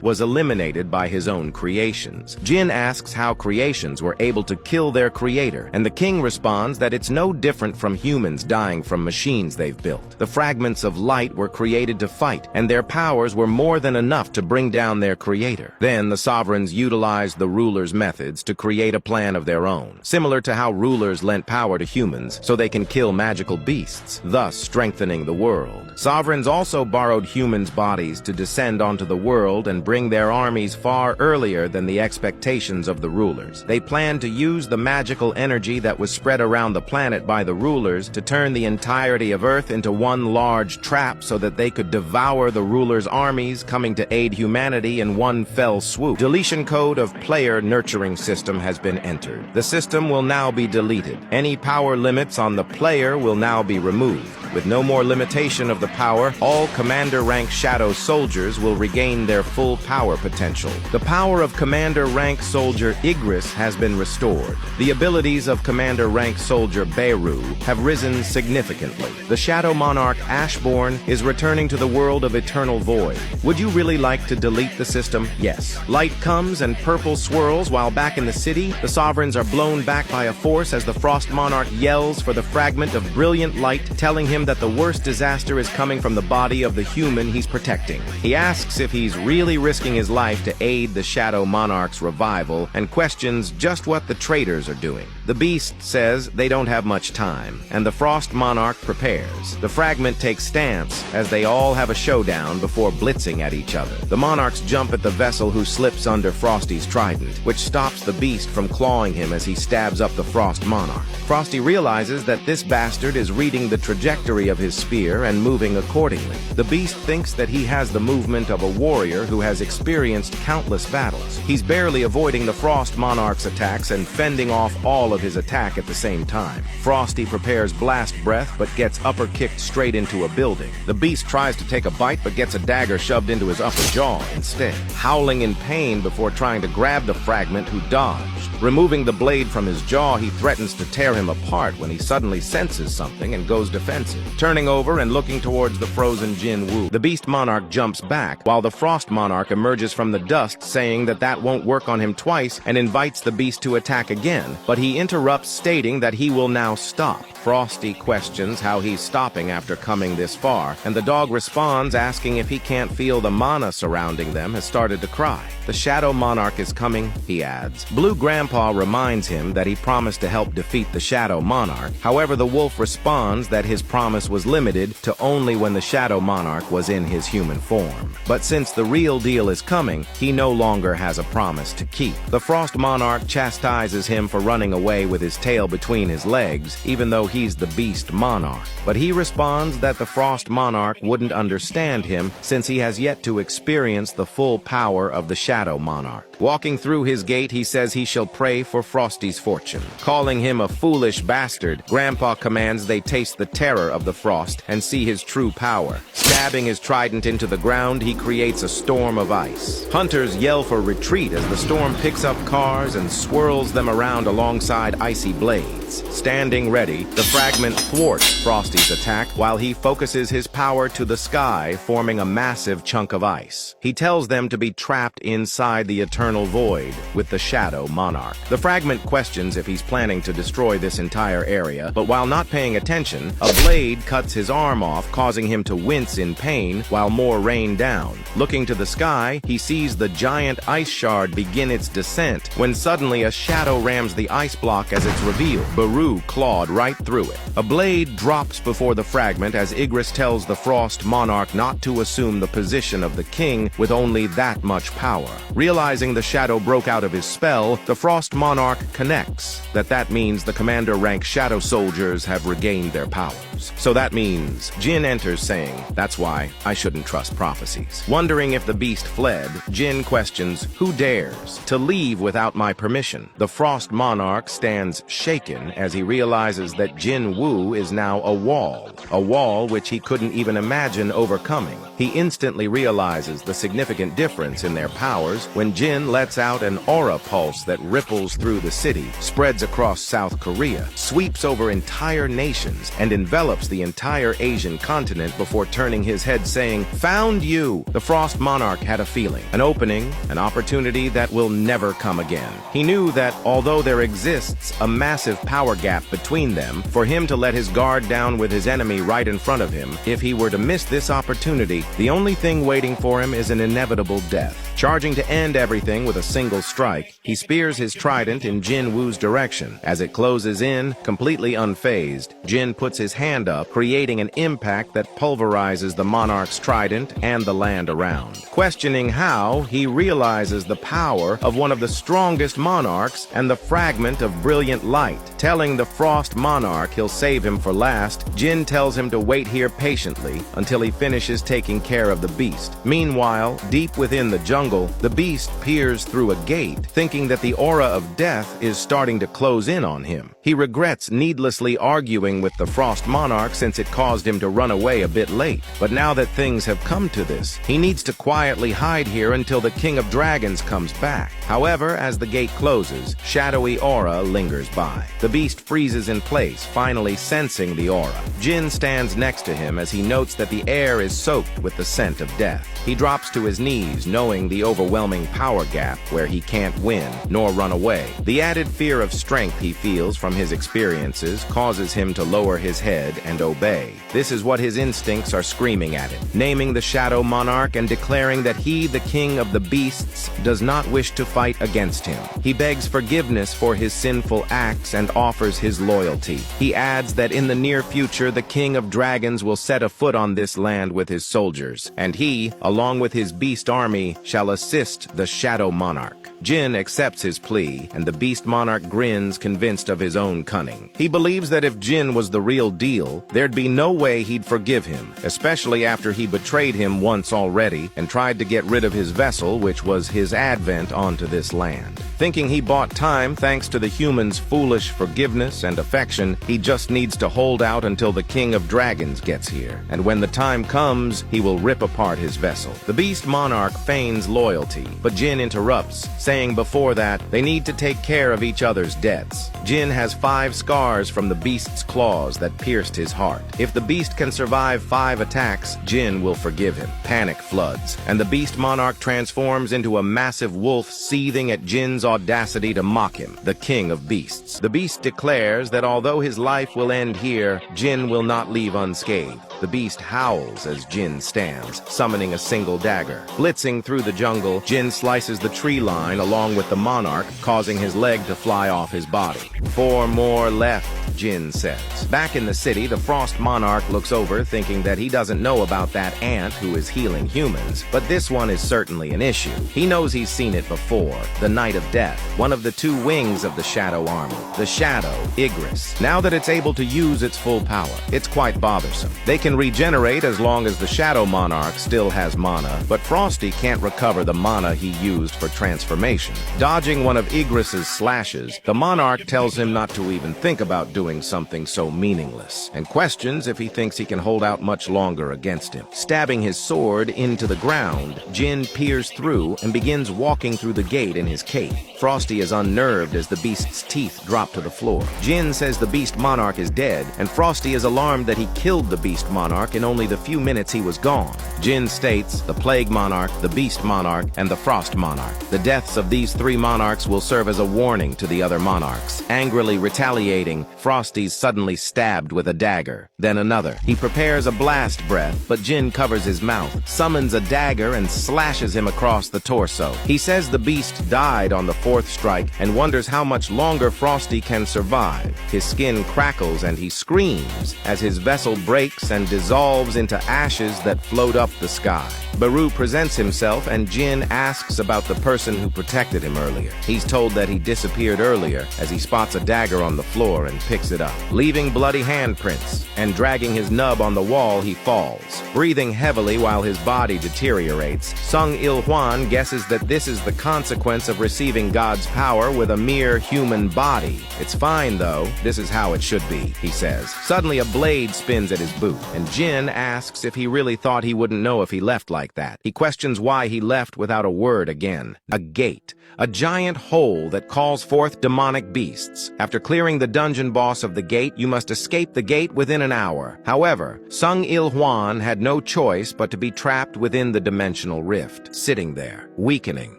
was eliminated by his own creations. Jin asks how creations were able to kill their creator, and the king responds that it's no different from humans dying from machines they've built. The fragments of light were created to fight, and their powers were more than enough to bring down their creator. Then the sovereigns utilized the rulers' methods to create a plan of their own, similar to how rulers lent power to humans so they can kill magical beasts, thus strengthening the world. Sovereigns also borrowed humans' bodies to descend onto the world and bring their armies far earlier than the expectations of the rulers. They planned to use the magical energy that was spread around the planet by the rulers to turn the entirety of Earth into one large trap so that they could devour the rulers' armies coming to aid humanity in one fell swoop. Deletion code of player nurturing system has been entered. The system will now be deleted. Any power limits on the player will now be removed. With no more limitation of the power, all commander rank shadow soldiers will regain their full power potential. The power of commander rank soldier Igris has been restored. The abilities of commander rank soldier Beru have risen significantly. The Shadow Monarch Ashborn is returning to the world of Eternal Void. Would you really like to delete the system? Yes. Light comes and purple swirls while back in the city, the sovereigns are blown back by a force as the Frost Monarch yells for the fragment of brilliant light, telling him that the worst disaster is coming from the body of the human he's protecting. He asks if he's really risking his life to aid the Shadow Monarch's revival and questions just what the traitors are doing. The beast says they don't have much time, and the Frost Monarch prepares. The fragment takes stance as they all have a showdown before blitzing at each other. The monarchs jump at the vessel who slips under Frosty's trident, which stops the beast from clawing him as he stabs up the Frost Monarch. Frosty realizes that this bastard is reading the trajectory of his spear and moving accordingly. The beast thinks that he has the movement of a warrior who has experienced countless battles. He's barely avoiding the Frost Monarch's attacks and fending off all of his attack at the same time. Frosty prepares blast breath but gets upper kicked straight into a building. The beast tries to take a bite but gets a dagger shoved into his upper jaw instead. Howling in pain before trying to grab the fragment, who dodged. Removing the blade from his jaw, he threatens to tear him apart when he suddenly senses something and goes defensive. Turning over and looking towards the frozen Jin-woo, the Beast Monarch jumps back, while the Frost Monarch emerges from the dust, saying that that won't work on him twice, and invites the beast to attack again, but he interrupts, stating that he will now stop. Frosty questions how he's stopping after coming this far, and the dog responds, asking if he can't feel the mana surrounding them has started to cry. The Shadow Monarch is coming, he adds. Blue Grandpa reminds him that he promised to help defeat the Shadow Monarch. However, the wolf responds that his promise was limited to only when the Shadow Monarch was in his human form. But since the real deal is coming, he no longer has a promise to keep. The Frost Monarch chastises him for running away with his tail between his legs, even though he's the Beast Monarch. But he responds that the Frost Monarch wouldn't understand him since he has yet to experience the full power of the Shadow Monarch. Walking through his gate, he says he shall pray for Frosty's fortune. Calling him a foolish bastard, Grandpa commands they taste the terror of the Frost and see his true power. Stabbing his trident into the ground, he creates a storm of ice. Hunters yell for retreat as the storm picks up cars and swirls them around alongside icy blades. Standing ready, the fragment thwarts Frosty's attack while he focuses his power to the sky, forming a massive chunk of ice. He tells them to be trapped inside the Eternal Void with the Shadow Monarch. The fragment questions if he's planning to destroy this entire area, but while not paying attention, a blade cuts his arm off, causing him to wince in pain while more rain down. Looking to the sky, he sees the giant ice shard begin its descent when suddenly a shadow rams the ice block as it's revealed. Beru clawed right through it. A blade drops before the fragment as Igris tells the Frost Monarch not to assume the position of the king with only that much power. Realizing the shadow broke out of his spell, the Frost Monarch connects that means the commander-rank shadow soldiers have regained their powers. So that means Jin enters saying, "That's why I shouldn't trust prophecies." Wondering if the beast fled, Jin questions, "Who dares to leave without my permission?" The Frost Monarch stands shaken as he realizes that Jin-woo is now a wall which he couldn't even imagine overcoming. He instantly realizes the significant difference in their powers when Jin lets out an aura pulse that ripples through the city, spreads across South Korea, sweeps over entire nations, and envelops the entire Asian continent before turning his head saying, "Found you!" The Frost Monarch had a feeling, an opening, an opportunity that will never come again. He knew that although there exists a massive power gap between them, for him to let his guard down with his enemy right in front of him, if he were to miss this opportunity, the only thing waiting for him is an inevitable death. Charging to end everything with a single strike, he spears his trident in Jin-woo's direction. As it closes in, completely unfazed, Jin puts his hand up, creating an impact that pulverizes the monarch's trident and the land around. Questioning how, he realizes the power of one of the strongest monarchs and the fragment of brilliant light. Telling the Frost Monarch he'll save him for last, Jin tells him to wait here patiently until he finishes taking care of the beast. Meanwhile, deep within the jungle, the beast peers through a gate, thinking that the aura of death is starting to close in on him. He regrets needlessly arguing with the Frost Monarch since it caused him to run away a bit late. But now that things have come to this, he needs to quietly hide here until the King of Dragons comes back. However, as the gate closes, shadowy aura lingers by. The beast freezes in place, finally sensing the aura. Jin stands next to him as he notes that the air is soaked with the scent of death. He drops to his knees, knowing the overwhelming power gap where he can't win nor run away. The added fear of strength he feels from his experiences causes him to lower his head and obey. This is what his instincts are screaming at him, naming the Shadow Monarch and declaring that he, the king of the beasts, does not wish to fight against him. He begs forgiveness for his sinful acts and offers his loyalty. He adds that in the near future the King of Dragons will set a foot on this land with his soldiers, and he, along with his beast army, shall assist the Shadow Monarch. Jin accepts his plea, and the Beast Monarch grins, convinced of his own cunning. He believes that if Jin was the real deal, there'd be no way he'd forgive him, especially after he betrayed him once already and tried to get rid of his vessel, which was his advent onto this land. Thinking he bought time thanks to the human's foolish forgiveness and affection, he just needs to hold out until the King of Dragons gets here, and when the time comes, he will rip apart his vessel. The Beast Monarch feigns loyalty, but Jin interrupts, saying before that they need to take care of each other's debts. Jin has 5 scars from the beast's claws that pierced his heart. If the beast can survive 5 attacks, Jin will forgive him. Panic floods, and the Beast Monarch transforms into a massive wolf, seething at Jin's audacity to mock him, the king of beasts. The beast declares that although his life will end here, Jin will not leave unscathed. The beast howls as Jin stands, summoning a single dagger. Blitzing through the jungle, Jin slices the tree line along with the monarch, causing his leg to fly off his body. 4 more left, Jin says. Back in the city, the Frost Monarch looks over, thinking that he doesn't know about that ant who is healing humans, but this one is certainly an issue. He knows he's seen it before, the Knight of Death, one of the 2 wings of the Shadow Army, the Shadow, Igris. Now that it's able to use its full power, it's quite bothersome. They can regenerate as long as the Shadow Monarch still has mana, but Frosty can't recover the mana he used for transformation. Dodging one of Igris's slashes, the Monarch tells him not to even think about doing something so meaningless, and questions if he thinks he can hold out much longer against him. Stabbing his sword into the ground, Jin peers through and begins walking through the gate in his cape. Frosty is unnerved as the beast's teeth drop to the floor. Jin says the Beast Monarch is dead, and Frosty is alarmed that he killed the Beast Monarch in only the few minutes he was gone. Jin states the Plague Monarch, the Beast Monarch, and the Frost Monarch. The deaths of these 3 monarchs will serve as a warning to the other monarchs. Angrily retaliating, Frosty's suddenly stabbed with a dagger, then another. He prepares a blast breath, but Jin covers his mouth, summons a dagger, and slashes him across the torso. He says the beast died on the 4th strike and wonders how much longer Frosty can survive. His skin crackles and he screams as his vessel breaks and dissolves into ashes that float up the sky. Baru presents himself and when Jin asks about the person who protected him earlier. He's told that he disappeared earlier as he spots a dagger on the floor and picks it up. Leaving bloody handprints and dragging his nub on the wall, he falls. Breathing heavily while his body deteriorates, Sung Il-hwan guesses that this is the consequence of receiving God's power with a mere human body. It's fine, though. This is how it should be, he says. Suddenly, a blade spins at his boot, and Jin asks if he really thought he wouldn't know if he left like that. He questions why he left without a word again. A gate. A giant hole that calls forth demonic beasts. After clearing the dungeon boss of the gate, you must escape the gate within an hour. However, Sung Il-hwan had no choice but to be trapped within the dimensional rift, sitting there, weakening.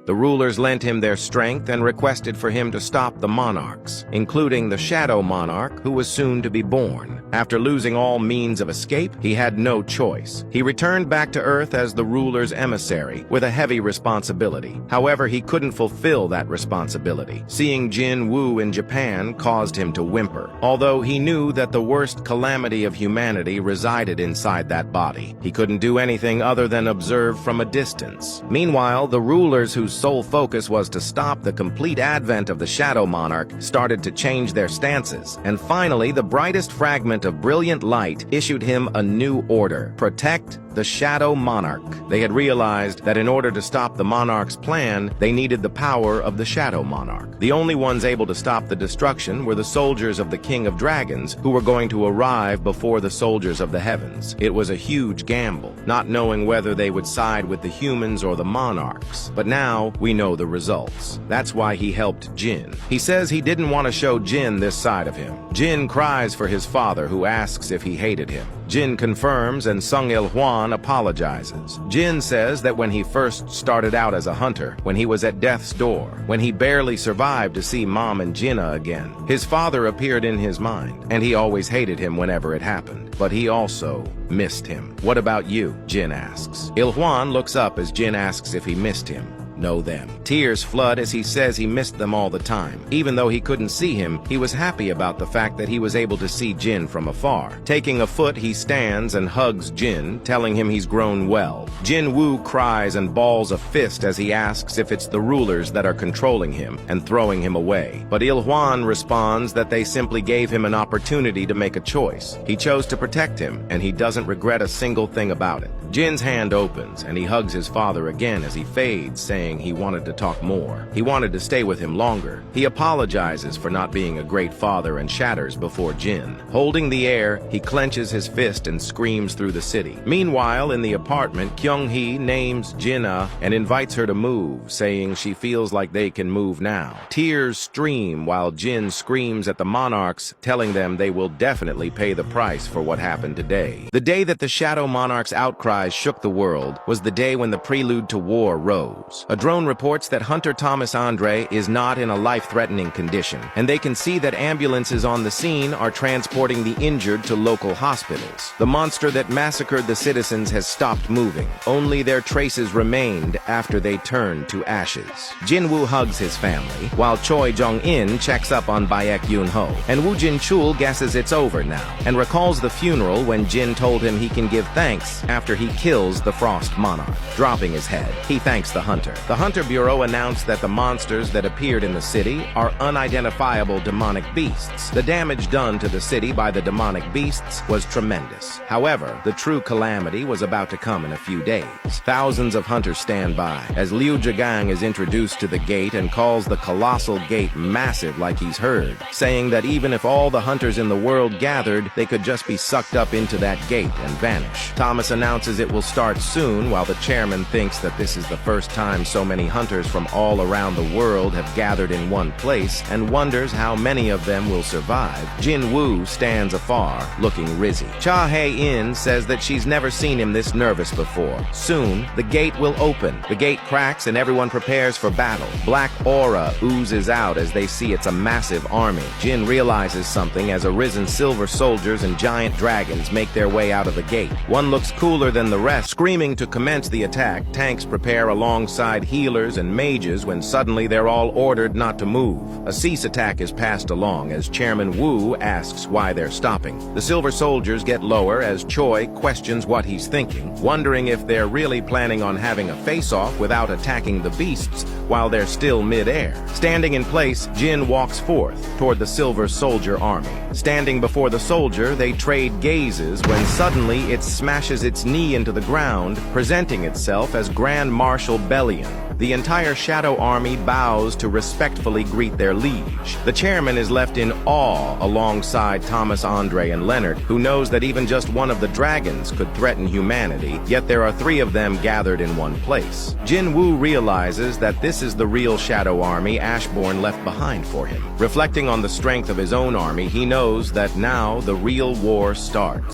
The rulers lent him their strength and requested for him to stop the monarchs, including the shadow monarch who was soon to be born. After losing all means of escape, he had no choice. He returned back to Earth as the ruler's emissary, with a heavy responsibility. However, he couldn't fulfill that responsibility. Seeing Jin-woo in Japan caused him to whimper, although he knew that the worst calamity of humanity resided inside that body. He couldn't do anything other than observe from a distance. Meanwhile, the rulers whose sole focus was to stop the complete advent of the shadow monarch started to change their stances, and finally, the brightest fragment of brilliant light issued him a new order: protect the shadow monarch. They had realized that in order to stop the monarch's plan, they needed the power of the shadow monarch. The only ones able to stop the destruction were the soldiers of the King of Dragons, who were going to arrive before the soldiers of the heavens. It was a huge gamble, not knowing whether they would side with the humans or the monarchs. But now we know the results. That's why he helped Jin. He says he didn't want to show Jin this side of him. Jin cries for his father, who asks if he hated him. Jin confirms, and Sung Il-hwan apologizes. Jin says that when he first started out as a hunter, when he was at death's door, when he barely survived to see Mom and Jinna again, his father appeared in his mind, and he always hated him whenever it happened. But he also missed him. What about you? Jin asks. Il-hwan looks up as Jin asks if he missed him. Know them. Tears flood as he says he missed them all the time. Even though he couldn't see him, he was happy about the fact that he was able to see Jin from afar. Taking a foot, he stands and hugs Jin, telling him he's grown well. Jin-woo cries and balls a fist as he asks if it's the rulers that are controlling him and throwing him away. But Il-hwan responds that they simply gave him an opportunity to make a choice. He chose to protect him, and he doesn't regret a single thing about it. Jin's hand opens, and he hugs his father again as he fades, saying he wanted to talk more. He wanted to stay with him longer. He apologizes for not being a great father and shatters before Jin. Holding the air, he clenches his fist and screams through the city. Meanwhile, in the apartment, Kyung-hee names Jinna and invites her to move, saying she feels like they can move now. Tears stream while Jin screams at the monarchs, telling them they will definitely pay the price for what happened today. The day that the Shadow Monarch's outcries shook the world was the day when the prelude to war rose. A drone reports that Hunter Thomas Andre is not in a life-threatening condition, and they can see that ambulances on the scene are transporting the injured to local hospitals. The monster that massacred the citizens has stopped moving. Only their traces remained after they turned to ashes. Jin-woo hugs his family, while Choi Jong-in checks up on Baek Yoon-ho, and Woo Jin-chul guesses it's over now, and recalls the funeral when Jin told him he can give thanks after he kills the Frost Monarch. Dropping his head, he thanks the hunter. The Hunter Bureau announced that the monsters that appeared in the city are unidentifiable demonic beasts. The damage done to the city by the demonic beasts was tremendous. However, the true calamity was about to come in a few days. Thousands of hunters stand by as Liu Zhigang is introduced to the gate and calls the colossal gate massive like he's heard, saying that even if all the hunters in the world gathered, they could just be sucked up into that gate and vanish. Thomas announces it will start soon, while the chairman thinks that this is the first time so many hunters from all around the world have gathered in one place and wonders how many of them will survive. Jin-woo stands afar, looking rizzy. Cha Hae-in says that she's never seen him this nervous before. Soon, the gate will open. The gate cracks and everyone prepares for battle. Black aura oozes out as they see it's a massive army. Jin realizes something as arisen silver soldiers and giant dragons make their way out of the gate. One looks cooler than the rest. Screaming to commence the attack, tanks prepare alongside healers and mages when suddenly they're all ordered not to move. A cease attack is passed along as Chairman Woo asks why they're stopping. The Silver Soldiers get lower as Choi questions what he's thinking, wondering if they're really planning on having a face-off without attacking the beasts while they're still mid-air. Standing in place, Jin walks forth toward the Silver Soldier army. Standing before the soldier, they trade gazes when suddenly it smashes its knee into the ground, presenting itself as Grand Marshal Bellion. The entire Shadow Army bows to respectfully greet their liege. The chairman is left in awe alongside Thomas, Andre, and Leonard, who knows that even just one of the dragons could threaten humanity, yet there are 3 of them gathered in one place. Jin-woo realizes that this is the real Shadow Army Ashbourne left behind for him. Reflecting on the strength of his own army, he knows that now the real war starts.